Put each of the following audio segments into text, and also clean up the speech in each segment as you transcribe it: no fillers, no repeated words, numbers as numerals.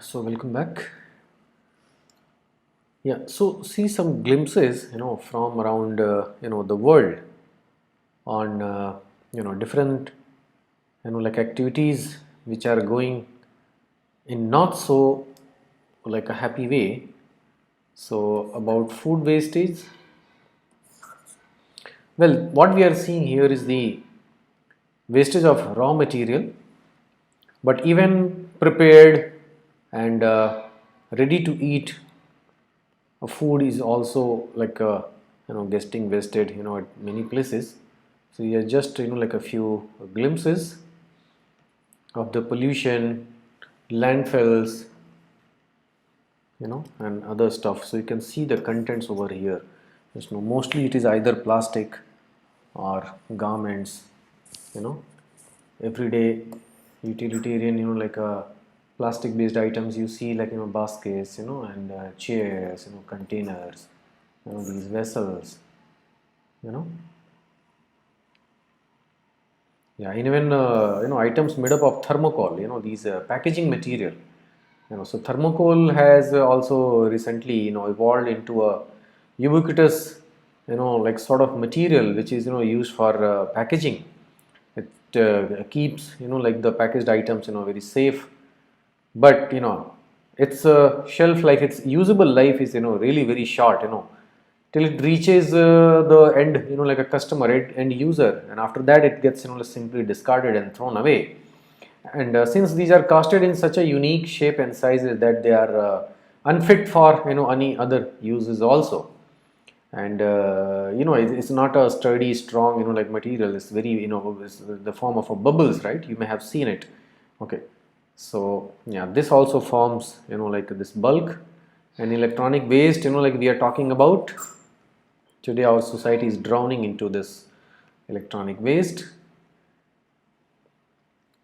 So welcome back. Yeah, so see some glimpses, from around, the world on, different, like activities which are going in not so like a happy way. So about food wastage. Well, what we are seeing here is the wastage of raw material, but even prepared and ready to eat food is also like getting wasted at many places. So yeah, just like a few glimpses of the pollution, landfills, and other stuff. So you can see the contents over here. Just mostly it is either plastic or garments, you know everyday utilitarian, like plastic based items you see, like baskets, and chairs, containers, these vessels, you know yeah, and even items made up of thermocol, these packaging material. So thermocol has also recently evolved into a ubiquitous, like sort of material which is used for packaging. It keeps like the packaged items very safe, but its shelf life, its usable life is really very short, till it reaches the end, like a customer, end user, and after that it gets simply discarded and thrown away. And since these are casted in such a unique shape and sizes that they are unfit for any other uses also. And it's not a sturdy, strong, like material. It's very, it's the form of a bubbles, right? You may have seen it. Okay, so yeah, this also forms like this bulk and electronic waste, like we are talking about today. Our society is drowning into this electronic waste.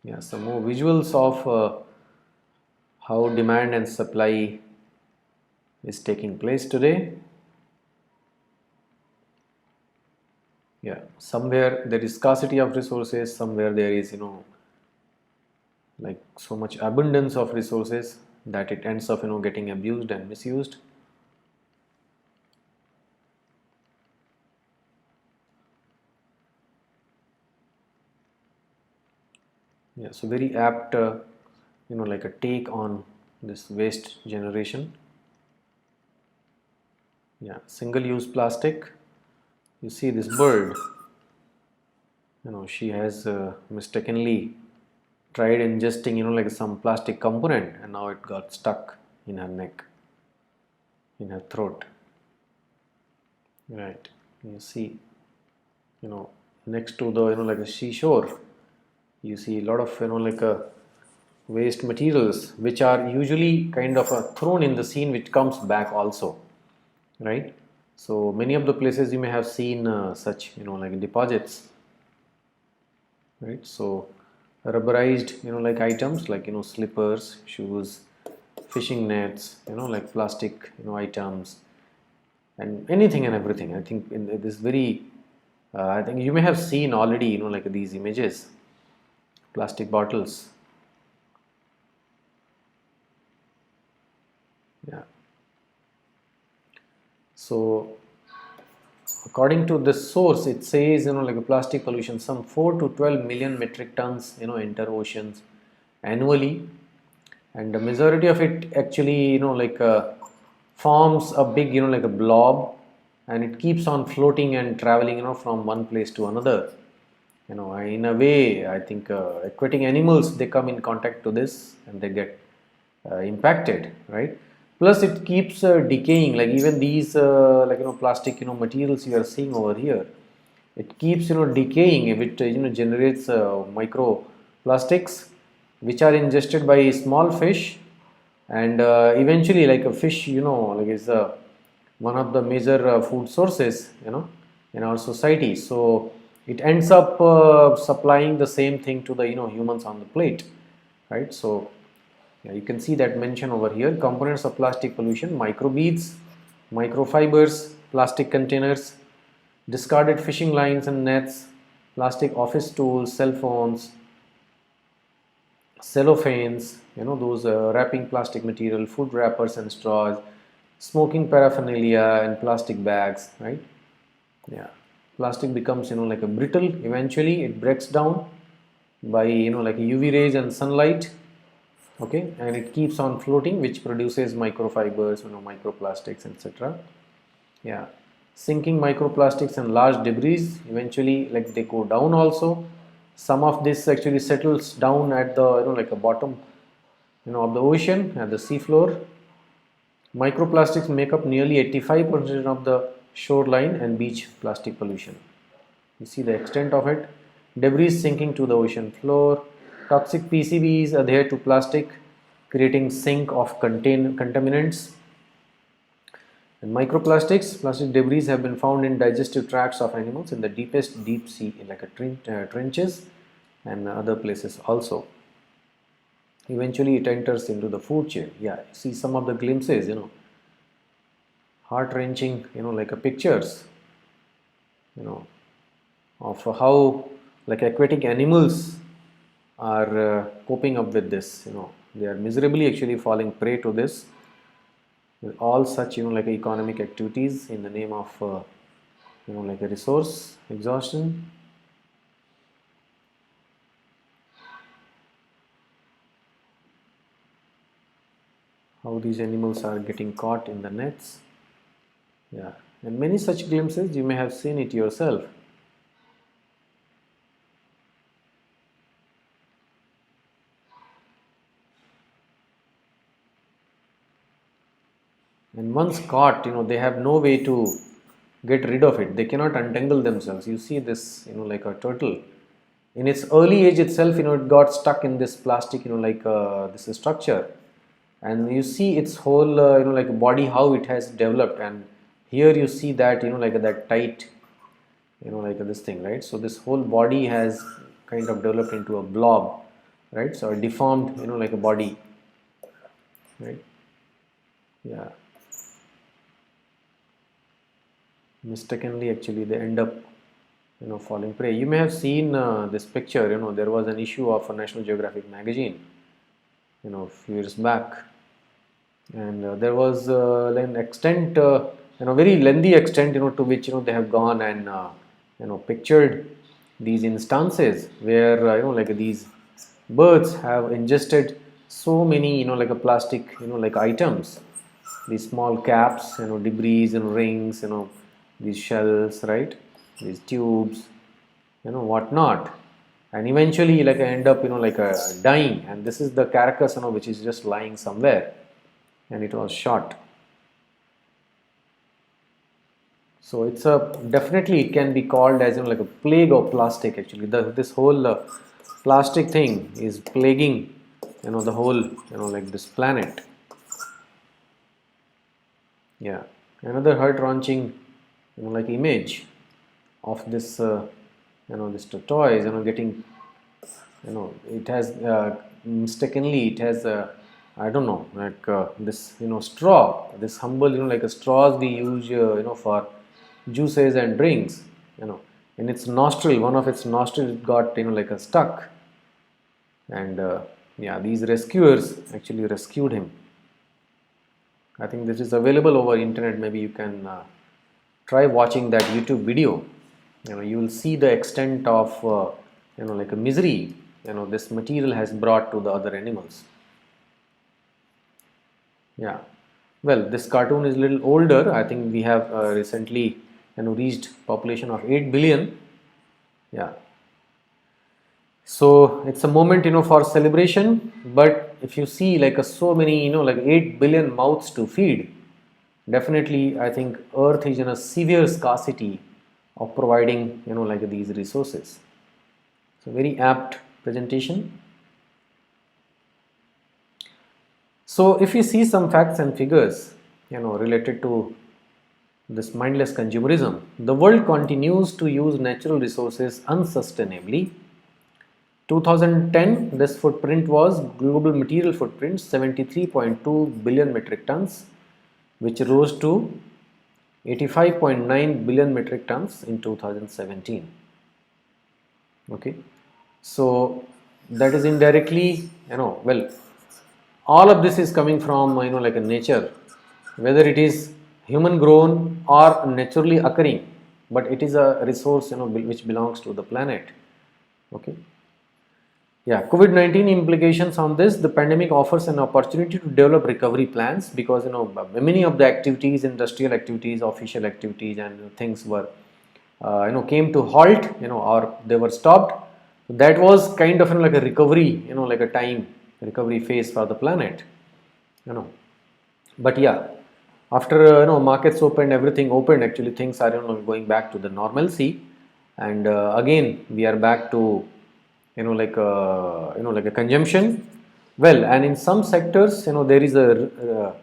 Yeah, some more visuals of how demand and supply is taking place today. Yeah, somewhere there is scarcity of resources, somewhere there is like so much abundance of resources that it ends up getting abused and misused. Yeah, so very apt like a take on this waste generation. Yeah, single use plastic. You see this bird, she has mistakenly tried ingesting like some plastic component, and now it got stuck in her neck, in her throat. Right, you see, next to the like a seashore, you see a lot of like a waste materials which are usually kind of thrown in the scene, which comes back also, right? So many of the places you may have seen such like deposits, right? So rubberized like items, like slippers, shoes, fishing nets, like plastic items, and anything and everything. I think in this very I think you may have seen already like these images, plastic bottles. Yeah, so according to this source, it says like a plastic pollution, some 4 to 12 million metric tons enter oceans annually, and the majority of it actually like forms a big like a blob, and it keeps on floating and traveling from one place to another. In a way, I think aquatic animals, they come in contact to this and they get impacted, right? Plus it keeps decaying, like even these like plastic materials you are seeing over here, it keeps decaying. If it generates micro plastics which are ingested by small fish, and eventually like a fish like is one of the major food sources in our society. So it ends up supplying the same thing to the humans on the plate, right? So yeah, you can see that mention over here: components of plastic pollution, microbeads, microfibers, plastic containers, discarded fishing lines and nets, plastic office tools, cell phones, cellophanes, those wrapping plastic material, food wrappers and straws, smoking paraphernalia and plastic bags, right? Yeah, plastic becomes like a brittle. Eventually, it breaks down by like UV rays and sunlight. Okay, and it keeps on floating, which produces microfibers, microplastics, etc. Yeah, sinking microplastics and large debris eventually like they go down also. Some of this actually settles down at the like a bottom of the ocean at the sea floor. Microplastics make up nearly 85% of the shoreline and beach plastic pollution. You see the extent of it. Debris sinking to the ocean floor. Toxic PCBs adhere to plastic, creating sink of contaminants. And microplastics, plastic debris have been found in digestive tracts of animals in the deepest deep sea, like trenches and other places also. Eventually, it enters into the food chain. Yeah, see some of the glimpses, heart wrenching, like a pictures, of how like aquatic animals are coping up with this. They are miserably actually falling prey to this. All such like economic activities in the name of like a resource exhaustion. How these animals are getting caught in the nets. Yeah, and many such glimpses, you may have seen it yourself. And once caught, they have no way to get rid of it. They cannot untangle themselves. You see this, like a turtle. In its early age itself, it got stuck in this plastic, like this structure. And you see its whole, like body, how it has developed. And here you see that, like that tight, like this thing, right? So this whole body has kind of developed into a blob, right? So a deformed, like a body, right? Yeah. Mistakenly actually they end up falling prey. You may have seen this picture. There was an issue of a National Geographic magazine a few years back, and there was an extent, very lengthy extent, to which they have gone and pictured these instances where like these birds have ingested so many like a plastic like items, these small caps, debris and rings, these shells, right, these tubes, whatnot, and eventually like I end up like dying, and this is the carcass which is just lying somewhere, and it was shot. So it's a definitely it can be called as like a plague of plastic. Actually, this whole plastic thing is plaguing the whole like this planet. Yeah, another heart wrenching like image of this this tortoise getting it has mistakenly it has I don't know, like this straw, this humble like a straws we use for juices and drinks, in its nostril, one of its nostrils got like a stuck, and yeah, these rescuers actually rescued him. I think this is available over internet. Maybe you can try watching that YouTube video. You will see the extent of like a misery this material has brought to the other animals. Yeah, well, this cartoon is a little older. I think we have recently reached population of 8 billion. Yeah, so it's a moment for celebration. But if you see like so many like 8 billion mouths to feed, definitely I think Earth is in a severe scarcity of providing like these resources. So very apt presentation. So if you see some facts and figures related to this mindless consumerism, the world continues to use natural resources unsustainably. 2010, this footprint was global material footprint 73.2 billion metric tons, which rose to 85.9 billion metric tons in 2017. Okay, so that is indirectly, well, all of this is coming from, like a nature, whether it is human grown or naturally occurring, but it is a resource, which belongs to the planet. Okay. Yeah, COVID-19 implications on this. The pandemic offers an opportunity to develop recovery plans, because many of the activities, industrial activities, official activities, and things were came to halt, or they were stopped. That was kind of like a recovery, like a time recovery phase for the planet, you know. But yeah, after markets opened, everything opened. Actually, things are going back to the normalcy, and again we are back to like a consumption. Well, and in some sectors, there is a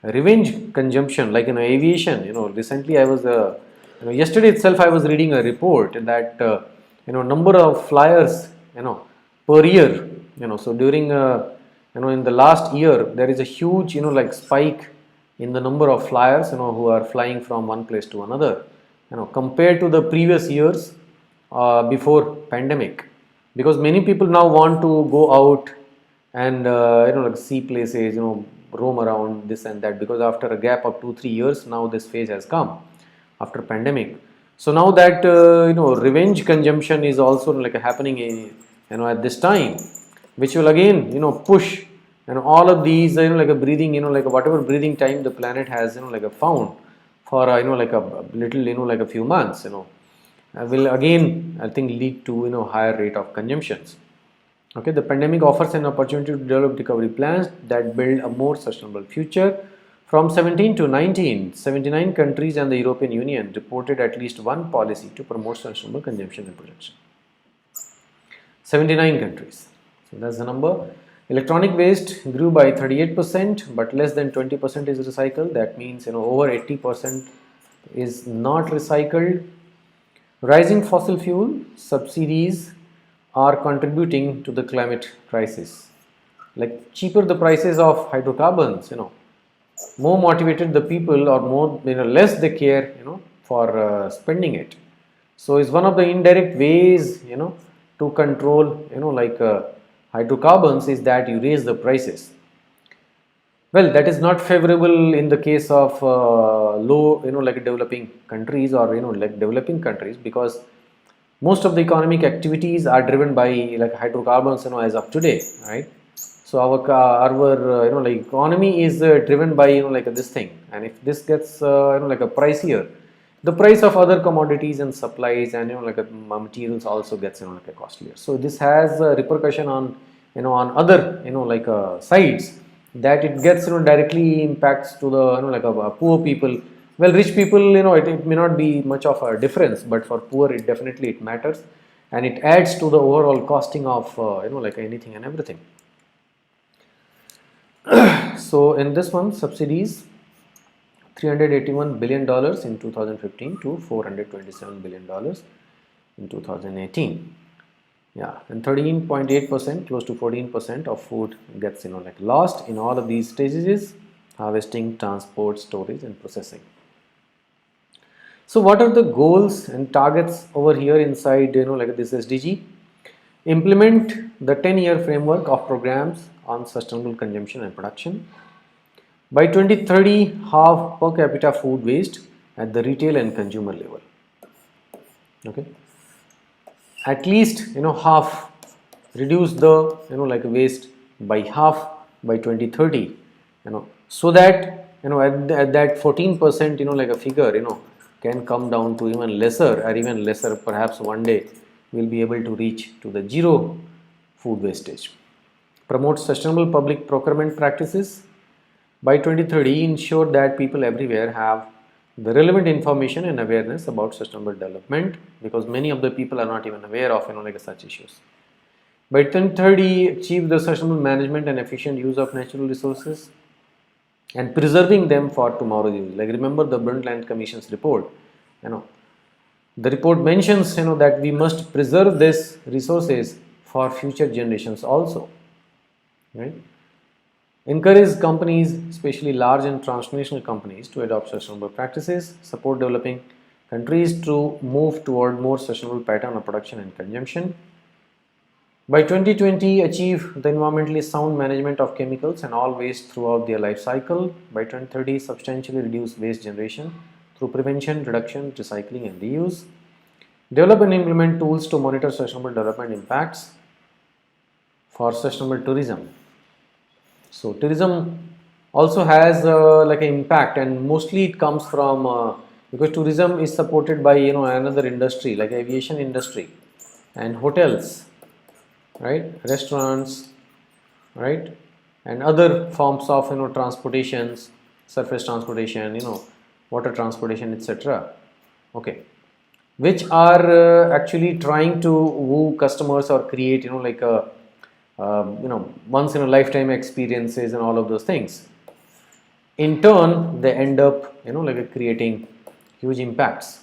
revenge consumption, like aviation. Recently I was yesterday itself I was reading a report that number of flyers per year, so during in the last year there is a huge like spike in the number of flyers who are flying from one place to another, compared to the previous years before pandemic, because many people now want to go out and like see places, roam around this and that, because after a gap of 2-3 years now this phase has come after pandemic. So now that revenge consumption is also like happening at this time, which will again push all of these like a breathing, like whatever breathing time the planet has like a found for like a little like a few months, will again I think lead to higher rate of consumptions. Okay, the pandemic offers an opportunity to develop recovery plans that build a more sustainable future. From 17 to 19, 79 countries and the European Union reported at least one policy to promote sustainable consumption and production. 79 countries. So that's the number. Electronic waste grew by 38%, but less than 20% is recycled. That means over 80% is not recycled. Rising fossil fuel subsidies are contributing to the climate crisis. Like cheaper the prices of hydrocarbons, more motivated the people, or more less they care, for spending it. So it's one of the indirect ways, to control, like hydrocarbons, is that you raise the prices. Well, that is not favorable in the case of low, like developing countries, or like developing countries, because most of the economic activities are driven by like hydrocarbons, as of today, right? So our like economy is driven by like this thing, and if this gets like a pricier, the price of other commodities and supplies and like materials also gets like a costlier. So this has a repercussion on on other like sides, that it gets directly impacts to the like poor people. Well, rich people, it may not be much of a difference, but for poor it definitely it matters, and it adds to the overall costing of like anything and everything. So in this one, subsidies $381 billion in 2015 to $427 billion in 2018. Yeah, and 13.8%, close to 14% of food gets like lost in all of these stages: harvesting, transport, storage, and processing. So what are the goals and targets over here inside like this SDG? Implement the 10-year framework of programs on sustainable consumption and production. By 2030, halve per capita food waste at the retail and consumer level. Okay, at least half, reduce the like waste by half by 2030, so that at that 14% like a figure can come down to even lesser, or even lesser, perhaps one day we'll be able to reach to the zero food wastage. Promote sustainable public procurement practices. By 2030, ensure that people everywhere have the relevant information and awareness about sustainable development, because many of the people are not even aware of like such issues. By 2030, achieve the sustainable management and efficient use of natural resources and preserving them for tomorrow's use. Like remember the Brundtland Commission's report, the report mentions that we must preserve these resources for future generations also, right? Encourage companies, especially large and transnational companies, to adopt sustainable practices. Support developing countries to move toward more sustainable pattern of production and consumption. By 2020, achieve the environmentally sound management of chemicals and all waste throughout their life cycle. By 2030, substantially reduce waste generation through prevention, reduction, recycling and reuse. Develop and implement tools to monitor sustainable development impacts for sustainable tourism. So tourism also has like an impact, and mostly it comes from because tourism is supported by another industry like aviation industry and hotels, right, restaurants, right, and other forms of transportations, surface transportation, water transportation, etc. Okay, which are actually trying to woo customers or create like a once in a lifetime experiences and all of those things. In turn, they end up like creating huge impacts,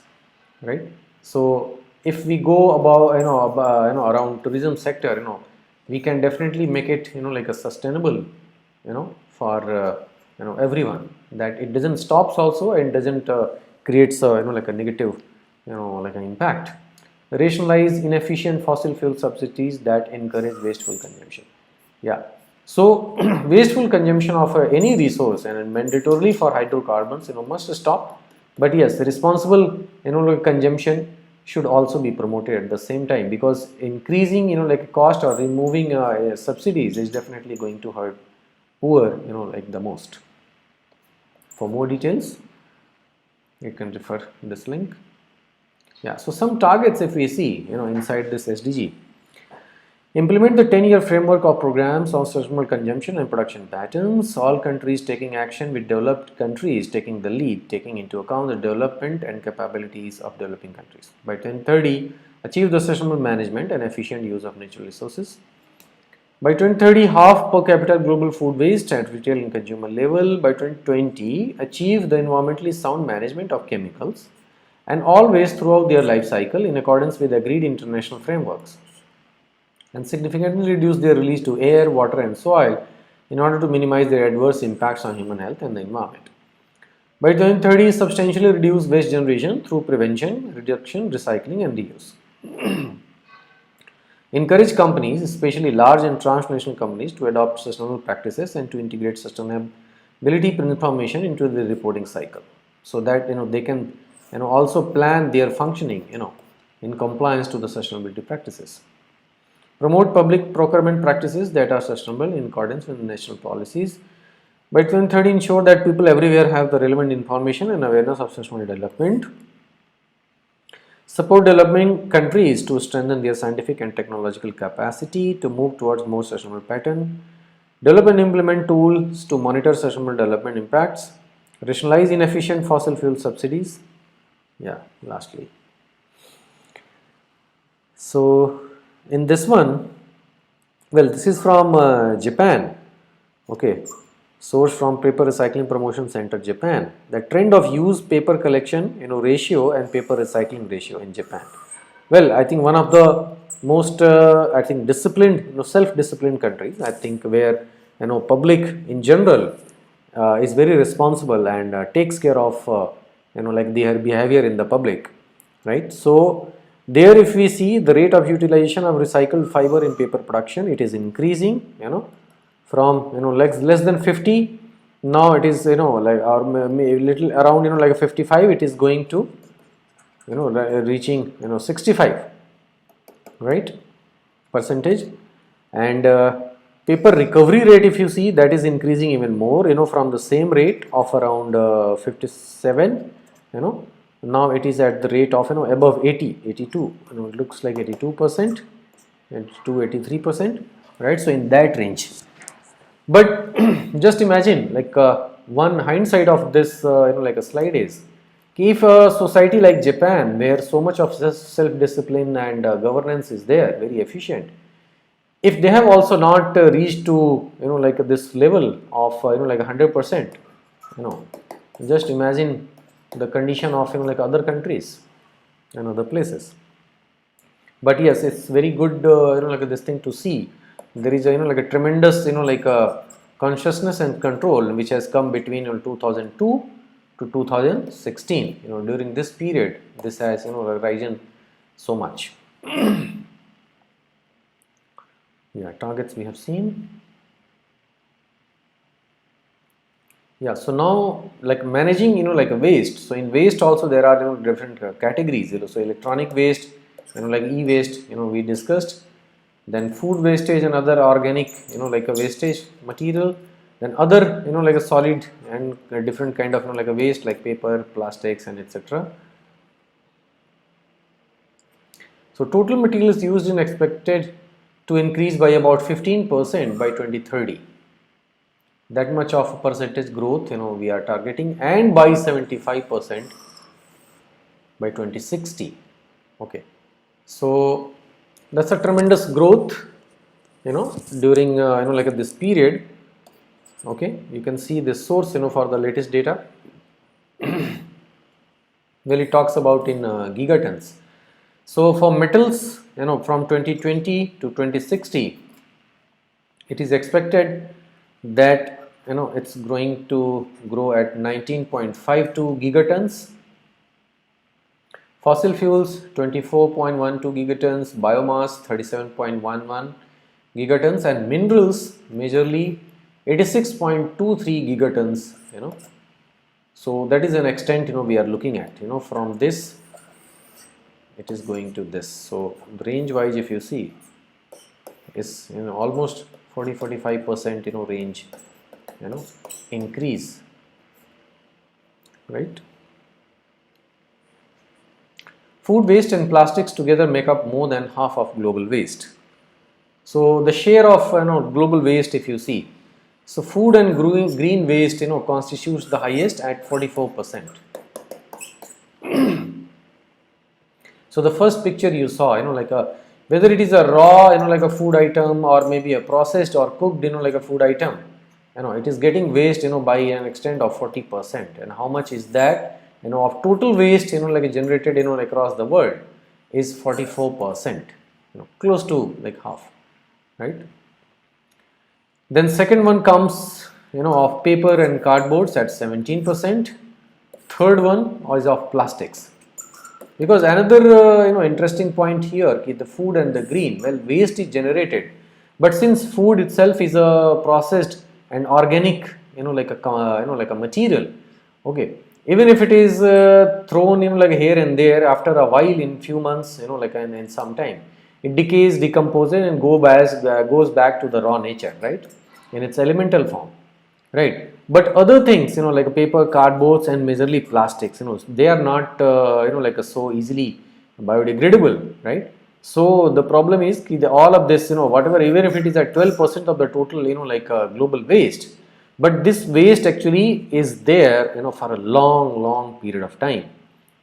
right? So if we go about around tourism sector, we can definitely make it like a sustainable for everyone, that it doesn't stops also and doesn't creates like a negative like an impact. Rationalize inefficient fossil fuel subsidies that encourage wasteful consumption. Yeah, so wasteful consumption of any resource and mandatorily for hydrocarbons must stop. But yes, responsible like consumption should also be promoted at the same time, because increasing like cost or removing subsidies is definitely going to hurt poor like the most. For more details, you can refer this link. Yeah, so some targets if we see inside this SDG. Implement the 10-year framework of programs on sustainable consumption and production patterns. All countries taking action, with developed countries taking the lead, taking into account the development and capabilities of developing countries. By 2030, achieve the sustainable management and efficient use of natural resources. By 2030, half per capita global food waste at retail and consumer level. By 2020, achieve the environmentally sound management of chemicals and all waste throughout their life cycle in accordance with agreed international frameworks, and significantly reduce their release to air, water and soil in order to minimize their adverse impacts on human health and the environment. By 2030, substantially reduce waste generation through prevention, reduction, recycling and reuse. Encourage companies, especially large and transnational companies, to adopt sustainable practices and to integrate sustainability information into the reporting cycle, so that they can also plan their functioning in compliance to the sustainability practices. Promote public procurement practices that are sustainable in accordance with national policies. By 2030, ensure that people everywhere have the relevant information and awareness of sustainable development. Support developing countries to strengthen their scientific and technological capacity to move towards more sustainable pattern. Develop and implement tools to monitor sustainable development impacts. Rationalize inefficient fossil fuel subsidies. Yeah, lastly. So in this one, well, this is from Japan. Okay, source from Paper Recycling Promotion Center, Japan. The trend of used paper collection ratio and paper recycling ratio in Japan. Well, I think one of the most I think disciplined self-disciplined countries, I think, where public in general is very responsible and takes care of like their behavior in the public, right? So there, if we see the rate of utilization of recycled fiber in paper production, it is increasing from less than 50, now it is like, or little around like 55, it is going to reaching 65, right, percentage. And paper recovery rate, if you see, that is increasing even more from the same rate of around 57, now it is at the rate of above 80, 82, it looks like 82% and to 83%, right? So in that range. But just imagine, like one hindsight of this like a slide is, if a society like Japan, where so much of self-discipline and governance is there, very efficient, if they have also not reached to like this level of like 100%, just imagine the condition of like other countries and other places. But yes, it's very good like this thing to see. There is like a tremendous like consciousness and control which has come between 2002 to 2016. During this period, this has risen so much. Yeah, targets we have seen. Yeah, so now like managing, like a waste. So in waste also there are different categories. So electronic waste, like e-waste, we discussed. Then food wastage and other organic, like a wastage material. Then other, like a solid and a different kind of, like a waste like paper, plastics, and etc. So total materials used in expected to increase by about 15% by 2030. That much of a percentage growth we are targeting, and by 75% by 2060. Okay, so that's a tremendous growth during like this period. Okay, you can see this source for the latest data. Well, it talks about in gigatons. So for metals, from 2020 to 2060, it is expected that it's going to grow at 19.52 gigatons. Fossil fuels 24.12 gigatons, biomass 37.11 gigatons, and minerals majorly 86.23 gigatons. So that is an extent we are looking at. From this it is going to this. So range wise, if you see, is almost 40-45% range increase, right? Food waste and plastics together make up more than half of global waste. So the share of global waste, if you see, so food and green waste constitutes the highest at 44%. So the first picture you saw, like a, whether it is a raw, like a food item, or maybe a processed or cooked, like a food item, it is getting waste, by an extent of 40%. And how much is that? Of total waste, like generated, across the world is 44%, close to like half, right? Then second one comes, of paper and cardboards at 17%. Third one is of plastics. Because another interesting point here is the food and the green. Well, waste is generated, but since food itself is a processed and organic, like a material. Okay, even if it is thrown like here and there, after a while, in few months, like in some time, it decays, decomposes, and goes back to the raw nature, right, in its elemental form. Right, but other things like paper, cardboards, and majorly plastics, they are not like so easily biodegradable, right? So the problem is all of this, whatever, even if it is at 12% of the total like global waste, but this waste actually is there for a long period of time.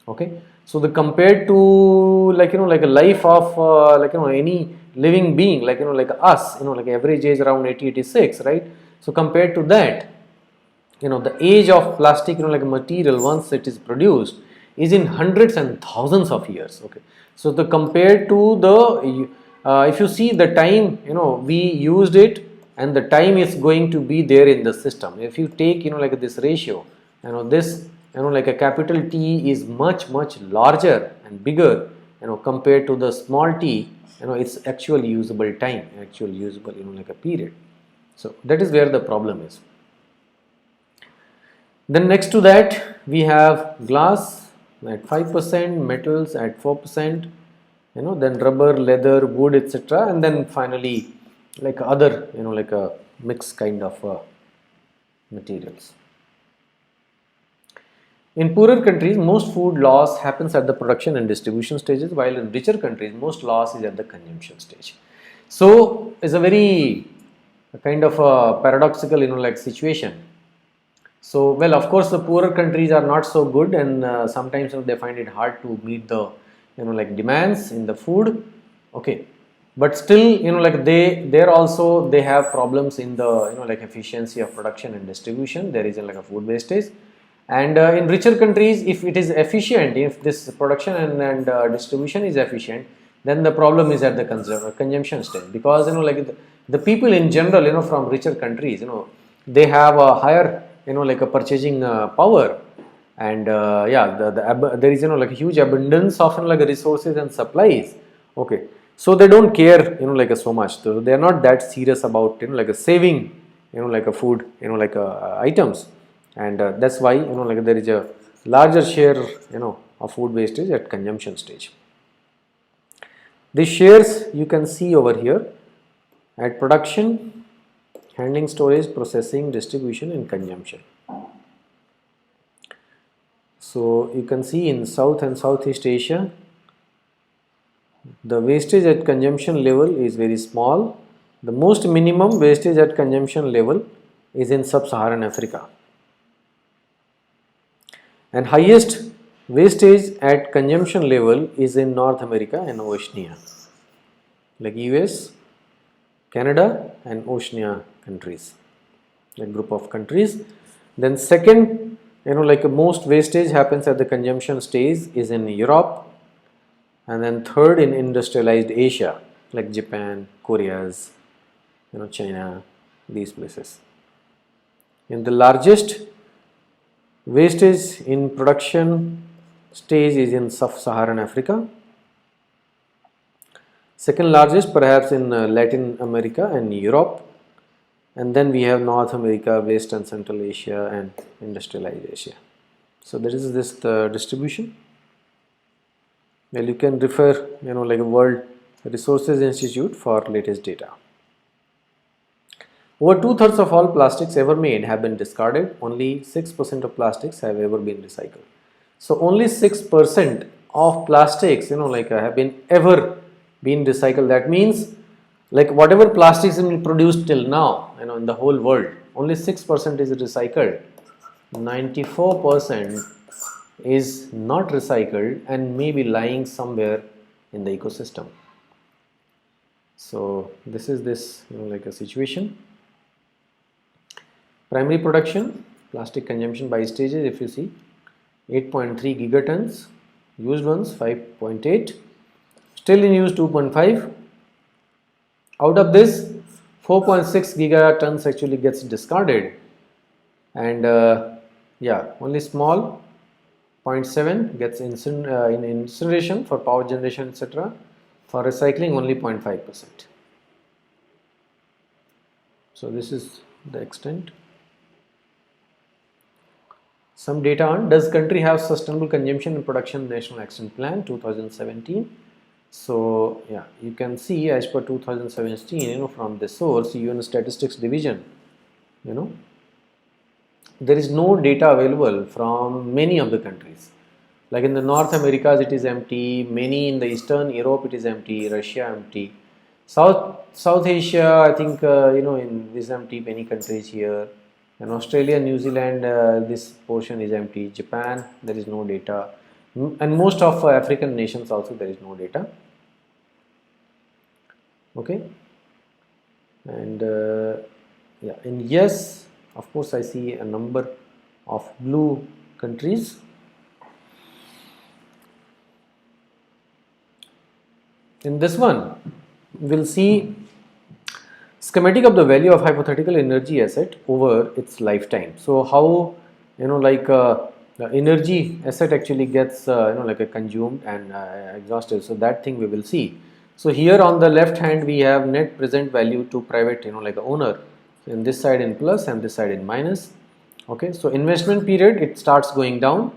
Okay, so the compared to like like a life of like any living being, like like us, like average age around 80-86, right? So compared to that, the age of plastic, like material, once it is produced, is in hundreds and thousands of years. Okay, so the compared to the if you see the time we used it, and the time is going to be there in the system. If you take like this ratio, this like a capital T is much larger and bigger compared to the small t, its actual usable time, actual usable like a period. So that is where the problem is. Then next to that we have glass at 5%, metals at 4%, then rubber, leather, wood, etc. And then finally like other like a mixed kind of materials. In poorer countries, most food loss happens at the production and distribution stages, while in richer countries, most loss is at the consumption stage. So it's a very kind of a paradoxical like situation. So well, of course the poorer countries are not so good, and sometimes they find it hard to meet the like demands in the food. Okay, but still like they also they have problems in the like efficiency of production and distribution. There is like a food wastage. And in richer countries, if it is efficient, if this production and distribution is efficient, then the problem is at the consumption stage, because like the people in general from richer countries they have a higher like a purchasing power, and yeah, there is like a huge abundance of like resources and supplies. Okay, So they don't care, like so much. So they are not that serious about, like a saving, like a food, like items, and that's why, like there is a larger share, of food wastage at consumption stage. These shares you can see over here at production, handling, storage, processing, distribution, and consumption. So you can see in South and Southeast Asia, the wastage at consumption level is very small. The most minimum wastage at consumption level is in sub-Saharan Africa. And highest wastage at consumption level is in North America and Oceania, like US, Canada and Oceania countries, a group of countries. Then second, like most wastage happens at the consumption stage is in Europe, and then third in industrialized Asia, like Japan, Korea's, China, these places. And the largest wastage in production stage is in sub-Saharan Africa. Second largest perhaps in Latin America and Europe. And then we have North America, West and Central Asia and industrialized Asia. So there is this distribution. Well, you can refer, like a World Resources Institute for latest data. Over 2/3 of all plastics ever made have been discarded. Only 6% of plastics have ever been recycled. So only 6% of plastics, have been ever been recycled. That means, like whatever plastics have been produced till now, in the whole world, only 6% is recycled. 94% is not recycled and may be lying somewhere in the ecosystem. So this is this, like a situation. Primary production, plastic consumption by stages, if you see, 8.3 gigatons, used ones 5.8, still in use 2.5. Out of this, 4.6 gigatons actually gets discarded, and only small 0.7 gets in incineration for power generation, etc. For recycling, only 0.5%. So this is the extent. Some data on, does country have sustainable consumption and production national action plan 2017? So yeah, you can see as per 2017, from the source, UN Statistics Division, there is no data available from many of the countries. Like in the North Americas, it is empty. Many in the Eastern Europe, it is empty. Russia, empty. South Asia, I think, in this empty. Many countries here. And Australia, New Zealand, this portion is empty. Japan, there is no data. And most of African nations also, there is no data. Okay. And in yes, of course, I see a number of blue countries. In this one, we'll see schematic of the value of hypothetical energy asset over its lifetime. So how, the energy asset actually gets, consumed and exhausted. So that thing we will see. So here on the left hand, we have net present value to private, owner. So in this side in plus and this side in minus. Okay. So investment period, it starts going down.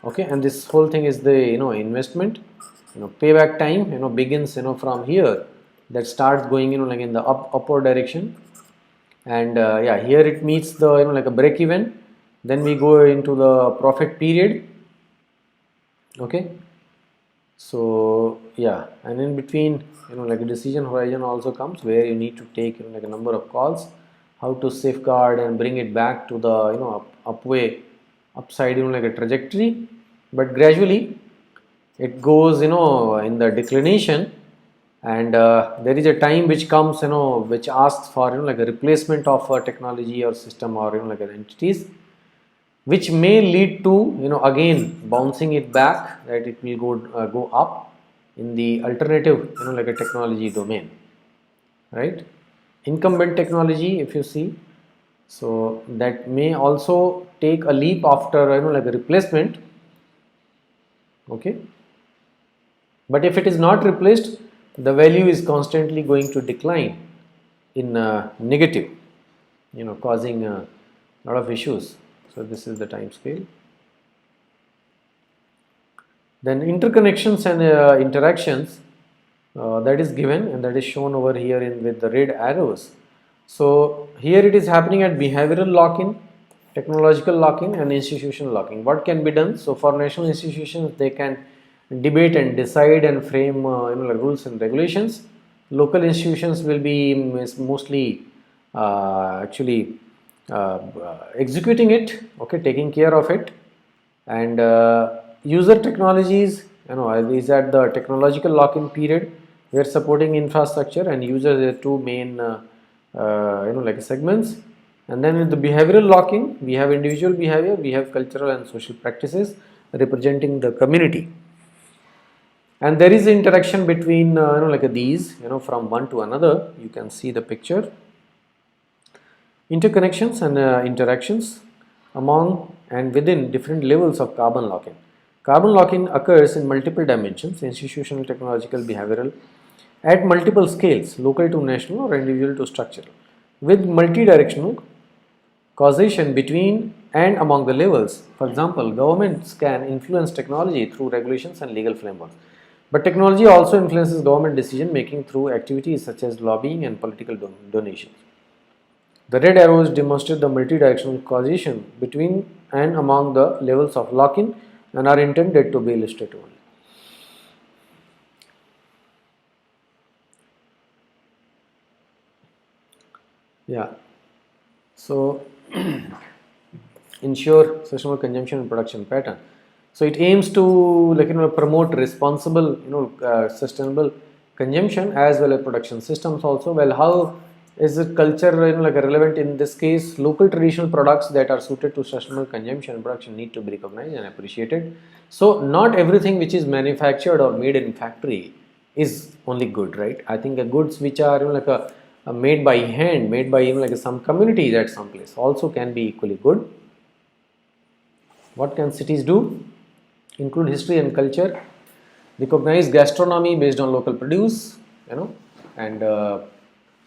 Okay. And this whole thing is the, investment. Payback time, begins, from here, that starts going, in the upward direction, and here it meets the, a break even. Then we go into the profit period. Okay. So and in between, a decision horizon also comes, where you need to take, a number of calls, how to safeguard and bring it back to the, upside, a trajectory, but gradually it goes, in the declination, and there is a time which comes, which asks for, a replacement of a technology or system or, entities, which may lead to, again bouncing it back, that it will go up in the alternative, a technology domain, right? Incumbent technology, if you see, so that may also take a leap after, a replacement. Okay. But if it is not replaced, the value is constantly going to decline in negative, causing a lot of issues. So this is the time scale. Then interconnections and interactions, that is given, and that is shown over here with the red arrows. So here it is happening at behavioral lock-in, technological lock-in, and institutional lock-in. What can be done? So for national institutions, they can debate and decide and frame like rules and regulations. Local institutions will be mostly actually executing it, okay, taking care of it. And user technologies, is at the technological lock-in period. We are supporting infrastructure and users are two main like segments. And then in the behavioral lock-in, we have individual behavior, we have cultural and social practices representing the community. And there is interaction between like these, from one to another. You can see the picture. Interconnections and interactions among and within different levels of carbon lock-in. Carbon lock-in occurs in multiple dimensions: institutional, technological, behavioral, at multiple scales, local to national or individual to structural, with multi-directional causation between and among the levels. For example, governments can influence technology through regulations and legal frameworks. But technology also influences government decision making through activities such as lobbying and political donations. The red arrows demonstrate the multi-directional causation between and among the levels of lock-in and are intended to be illustrative only. Yeah. So ensure sustainable consumption and production pattern. So it aims to promote responsible sustainable consumption as well as production systems also. Well, how is the culture relevant in this case? Local traditional products that are suited to sustainable consumption and production need to be recognized and appreciated. So not everything which is manufactured or made in factory is only good, right? I think the goods which are made by hand, made by some communities at some place also can be equally good. What can cities do? Include history and culture, recognize gastronomy based on local produce, and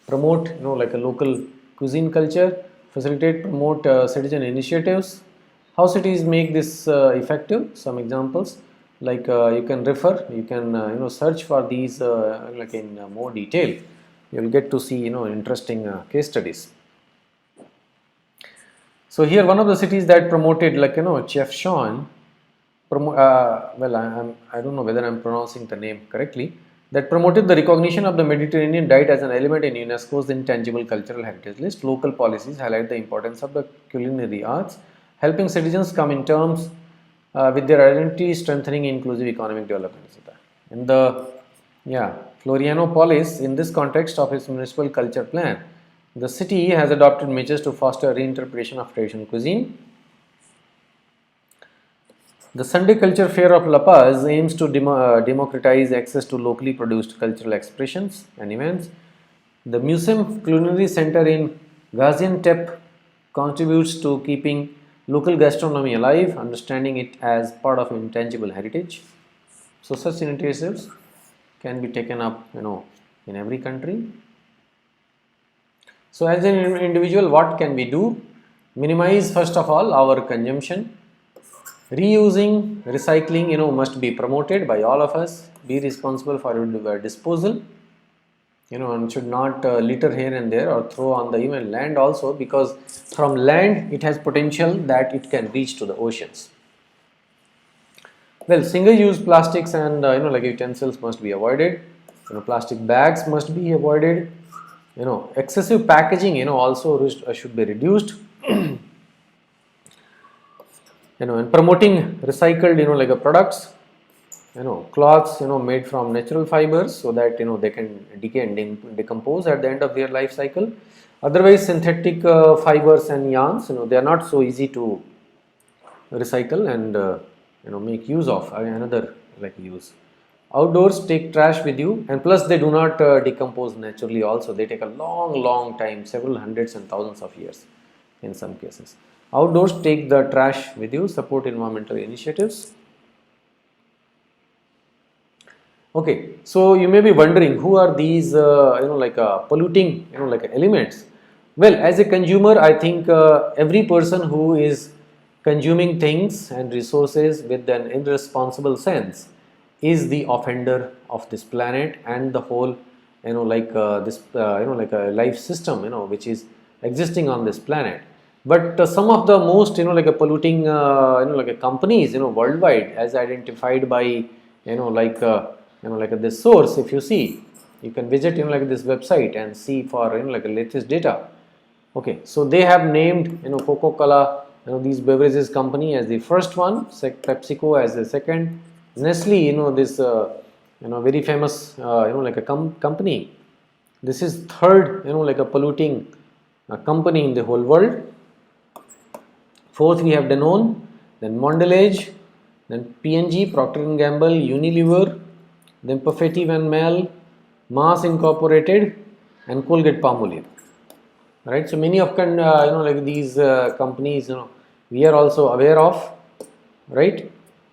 promote a local cuisine culture, facilitate, promote citizen initiatives. How cities make this effective? Some examples, like you can refer, you can search for these in more detail. You will get to see interesting case studies. So here one of the cities that promoted Chef Sean, I don't know whether I am pronouncing the name correctly, that promoted the recognition of the Mediterranean diet as an element in UNESCO's intangible cultural heritage list. Local policies highlight the importance of the culinary arts, helping citizens come in terms with their identity, strengthening inclusive economic development. In the Florianopolis, in this context of its municipal culture plan, the city has adopted measures to foster reinterpretation of traditional cuisine. The Sunday Culture Fair of La Paz aims to democratize access to locally produced cultural expressions and events. The Museum Culinary Center in Gaziantep contributes to keeping local gastronomy alive, understanding it as part of intangible heritage. So such initiatives can be taken up, in every country. So as an individual, what can we do? Minimize, first of all, our consumption. Reusing, recycling, must be promoted by all of us. Be responsible for your disposal. And should not litter here and there or throw on the even land also, because from land it has potential that it can reach to the oceans. Well, single-use plastics and utensils must be avoided. Plastic bags must be avoided. Excessive packaging also should be reduced. And promoting recycled products, cloths made from natural fibers, so that they can decay and decompose at the end of their life cycle. Otherwise, synthetic fibers and yarns, they are not so easy to recycle and make use of another use. Outdoors, take trash with you, and plus they do not decompose naturally also. They take a long time, several hundreds and thousands of years in some cases. Outdoors, take the trash with you, support environmental initiatives. Okay, so you may be wondering who are these polluting elements. Well, as a consumer, I think every person who is consuming things and resources with an irresponsible sense is the offender of this planet and the whole this life system which is existing on this planet. But some of the most polluting companies worldwide, as identified by this source. If you see, you can visit this website and see for latest data. Okay, so they have named Coca-Cola, these beverages company as the first one, PepsiCo as the second, Nestle, this very famous company. This is third a polluting company in the whole world. Fourth, we have Danone, then Mondelez, then P&G, Procter & Gamble, Unilever, then Perfetti Van Mel, Mars Incorporated, and Colgate Palmolive. Right, so many of these companies we are also aware of, right?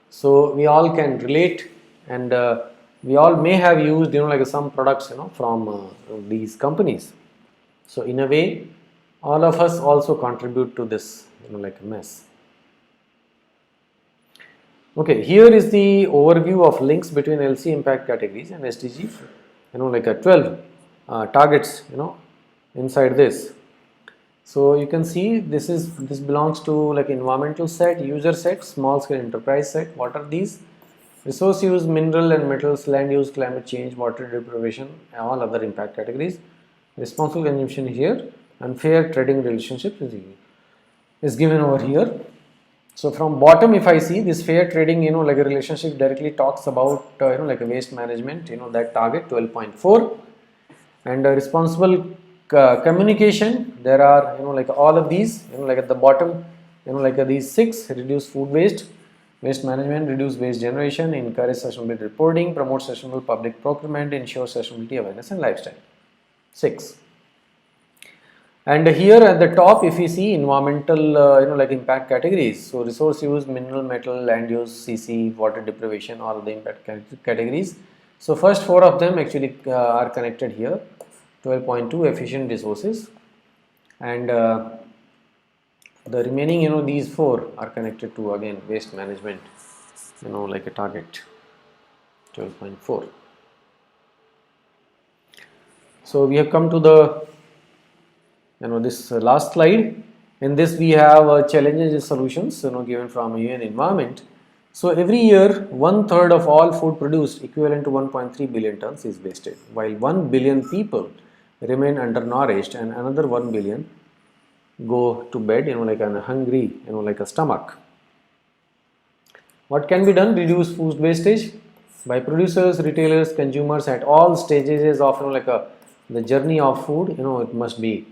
So we all can relate, and we all may have used some products from these companies. So in a way, all of us also contribute to this mess. Okay, here is the overview of links between LC impact categories and SDG, 12 targets inside this. So you can see this belongs to environmental set, user set, small scale enterprise set. What are these? Resource use, mineral and metals, land use, climate change, water deprivation, all other impact categories. Responsible consumption here, and fair trading relationships is given over here. So from bottom, if I see this fair trading a relationship directly talks about a waste management, that target 12.4, and responsible communication, there are all of these at the bottom, these 6: reduce food waste, waste management, reduce waste generation, encourage sustainability reporting, promote sustainable public procurement, ensure sustainability awareness and lifestyle. 6. And here at the top, if you see environmental impact categories, so resource use, mineral, metal, land use, CC, water deprivation, all of the impact categories. So first 4 of them actually are connected here. 12.2 efficient resources, and the remaining these 4 are connected to again waste management, like a target 12.4. So we have come to the this last slide. In this we have challenges and solutions given from UN Environment. So every year 1/3 of all food produced, equivalent to 1.3 billion tons, is wasted, while 1 billion people remain undernourished and another 1 billion go to bed like a hungry like a stomach. What can be done? Reduce food wastage by producers, retailers, consumers at all stages of the journey of food. It must be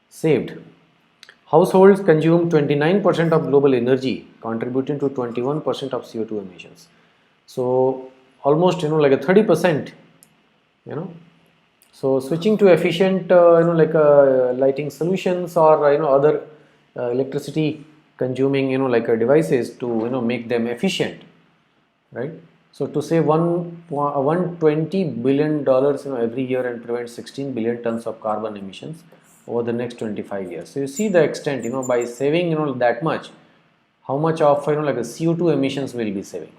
saved. Households consume 29% of global energy, contributing to 21% of CO2 emissions. So almost like a 30%. So switching to efficient lighting solutions or other electricity consuming devices to make them efficient, right? So to save $120 billion every year and prevent 16 billion tons of carbon emissions over the next 25 years. So you see the extent, by saving that much, how much of CO2 emissions will be saving.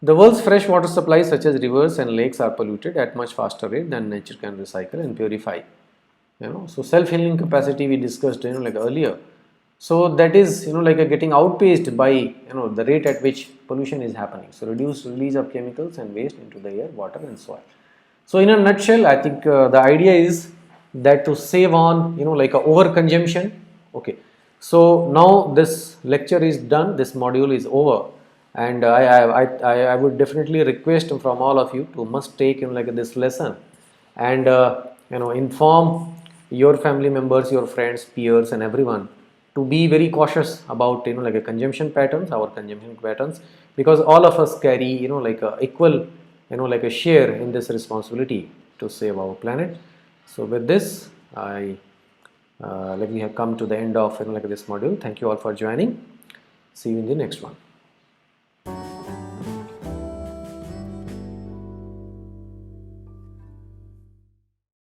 The world's fresh water supplies such as rivers and lakes are polluted at much faster rate than nature can recycle and purify. So self-healing capacity we discussed earlier. So that is getting outpaced by the rate at which pollution is happening. So reduced release of chemicals and waste into the air, water and soil. So in a nutshell, I think the idea is that to save on overconsumption. Okay. So now this lecture is done. This module is over. And I would definitely request from all of you to must take this lesson and inform your family members, your friends, peers, and everyone to be very cautious about consumption patterns, our consumption patterns, because all of us carry equal a share in this responsibility to save our planet. So with this, we have come to the end of this module. Thank you all for joining. See you in the next one.